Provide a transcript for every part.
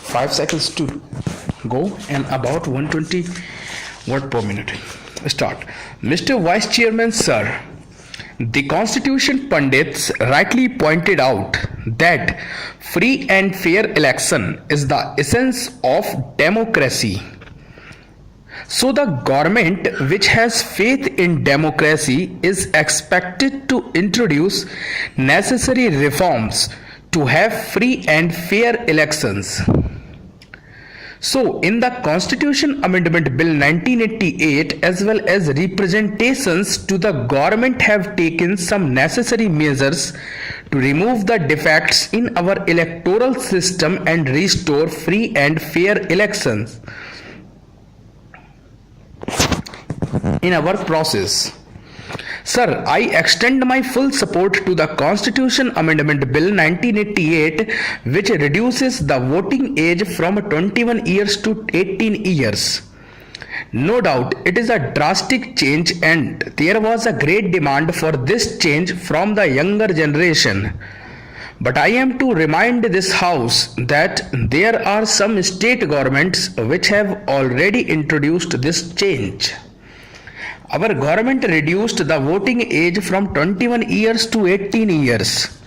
5 seconds to go and about 120 word per minute. Start. Mr. Vice Chairman, sir, the Constitution pundits rightly pointed out that free and fair election is the essence of democracy. So the government which has faith in democracy is expected to introduce necessary reforms to have free and fair elections. So, in the Constitution Amendment Bill 1988 as well as representations to the government have taken some necessary measures to remove the defects in our electoral system and restore free and fair elections in our process. Sir, I extend my full support to the Constitution Amendment Bill 1988, which reduces the voting age from 21 years to 18 years. No doubt it is a drastic change and there was a great demand for this change from the younger generation. But I am to remind this House that there are some state governments which have already introduced this change. Our government reduced the voting age from 21 years to 18 years.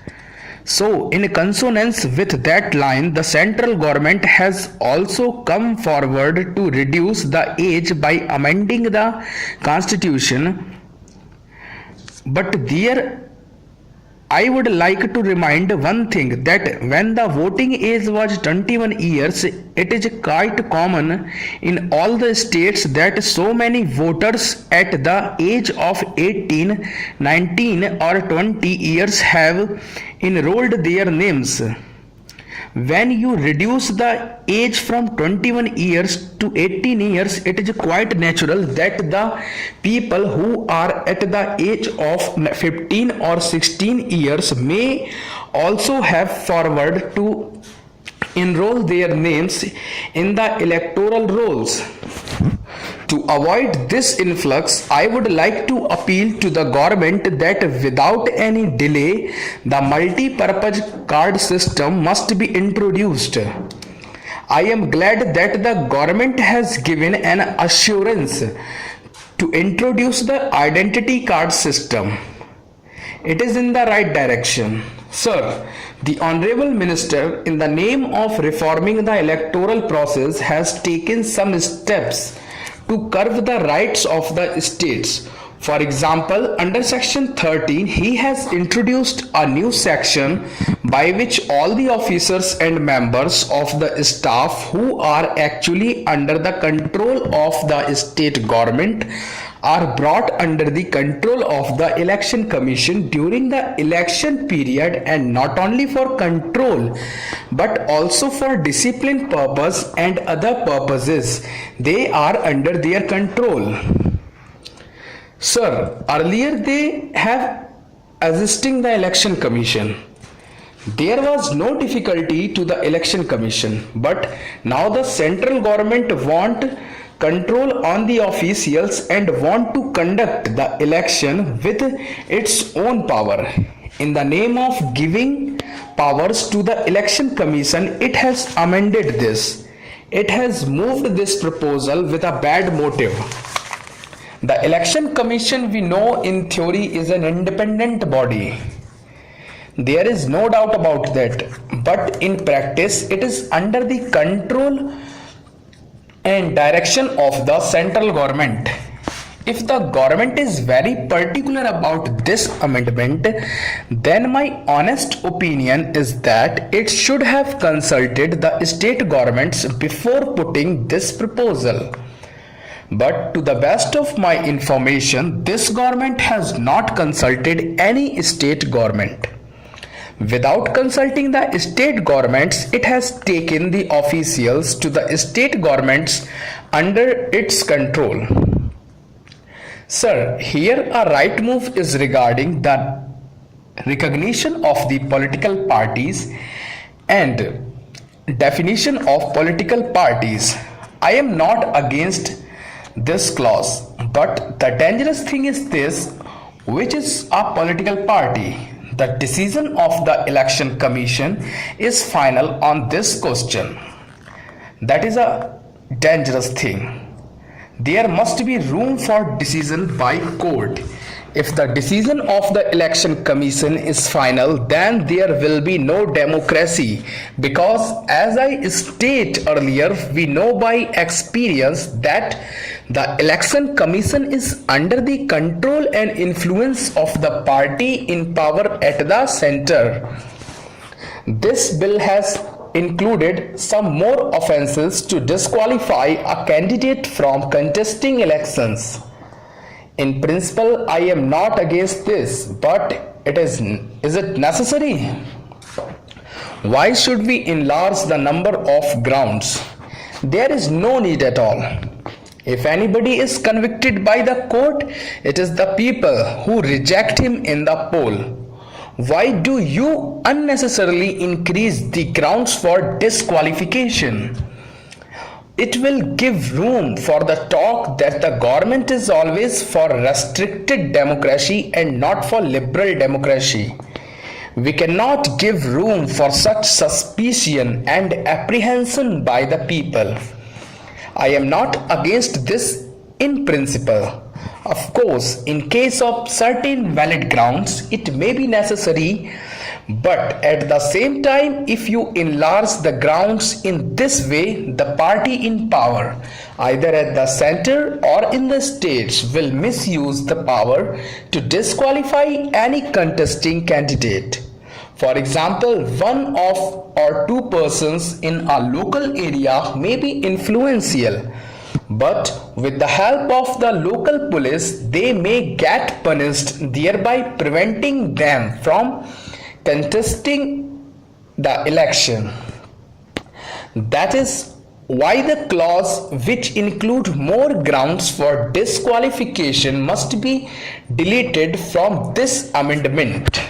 So, in consonance with that line, the central government has also come forward to reduce the age by amending the constitution. But there I would like to remind one thing, that when the voting age was 21 years, it is quite common in all the states that so many voters at the age of 18, 19 or 20 years have enrolled their names. When you reduce the age from 21 years to 18 years, it is quite natural that the people who are at the age of 15 or 16 years may also have forward to enroll their names in the electoral rolls. To avoid this influx, I would like to appeal to the government that without any delay, the multi-purpose card system must be introduced. I am glad that the government has given an assurance to introduce the identity card system. It is in the right direction. Sir, the Honorable Minister, in the name of reforming the electoral process, has taken some steps to curb the rights of the states. For example, under section 13, he has introduced a new section by which all the officers and members of the staff who are actually under the control of the state government are brought under the control of the election commission during the election period, and not only for control but also for discipline purpose and other purposes. They are under their control. Sir, earlier they have assisting the election commission. There was no difficulty to the election commission, but now the central government want control on the officials and want to conduct the election with its own power. In the name of giving powers to the election commission, it has amended this. It has moved this proposal with a bad motive. The election commission, we know in theory, is an independent body. There is no doubt about that. But in practice, it is under the control and direction of the central government. If the government is very particular about this amendment, then my honest opinion is that it should have consulted the state governments before putting this proposal. But to the best of my information, this government has not consulted any state government. Without consulting the state governments, it has taken the officials to the state governments under its control. Sir, here a right move is regarding the recognition of the political parties and definition of political parties. I am not against this clause, but the dangerous thing is this: which is a political party? The decision of the election commission is final on this question. That is a dangerous thing. There must be room for decision by court. If the decision of the election commission is final, then there will be no democracy, because as I stated earlier, we know by experience that the election commission is under the control and influence of the party in power at the center. This bill has included some more offences to disqualify a candidate from contesting elections. In principle, I am not against this, but is it necessary? Why should we enlarge the number of grounds? There is no need at all. If anybody is convicted by the court, it is the people who reject him in the poll. Why do you unnecessarily increase the grounds for disqualification? It will give room for the talk that the government is always for restricted democracy and not for liberal democracy. We cannot give room for such suspicion and apprehension by the people. I am not against this in principle. Of course, in case of certain valid grounds, it may be necessary, but at the same time, if you enlarge the grounds in this way, the party in power, either at the center or in the states, will misuse the power to disqualify any contesting candidate. For example, one of or two persons in a local area may be influential, but with the help of the local police, they may get punished, thereby preventing them from contesting the election. That is why the clause which include more grounds for disqualification must be deleted from this amendment.